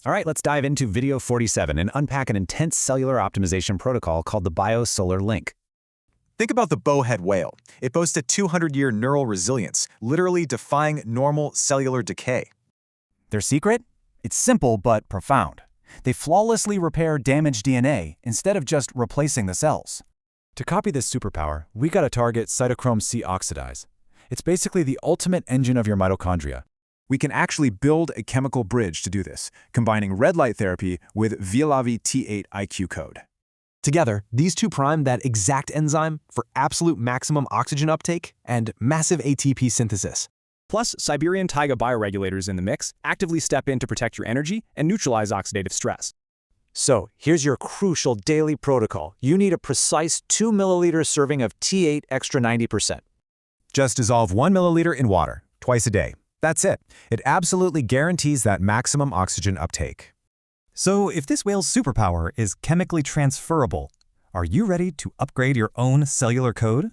All right, let's dive into Vid047 and unpack an intense cellular optimization protocol called the biosolar link. Think about the bowhead whale. It boasts a 200-year neural resilience, literally defying normal cellular decay. Their secret? It's simple but profound. They flawlessly repair damaged DNA instead of just replacing the cells. To copy this superpower, we gotta target cytochrome C oxidase. It's basically the ultimate engine of your mitochondria. We can actually build a chemical bridge to do this, combining red light therapy with VILAVI T8 IQ-code. Together, these two prime that exact enzyme for absolute maximum oxygen uptake and massive ATP synthesis. Plus, Siberian taiga bioregulators in the mix actively step in to protect your energy and neutralize oxidative stress. So, here's your crucial daily protocol. You need a precise 2 milliliter serving of T8 extra 90%. Just dissolve 1 milliliter in water, twice a day. That's it. It absolutely guarantees that maximum oxygen uptake. So if this whale's superpower is chemically transferable, are you ready to upgrade your own cellular code?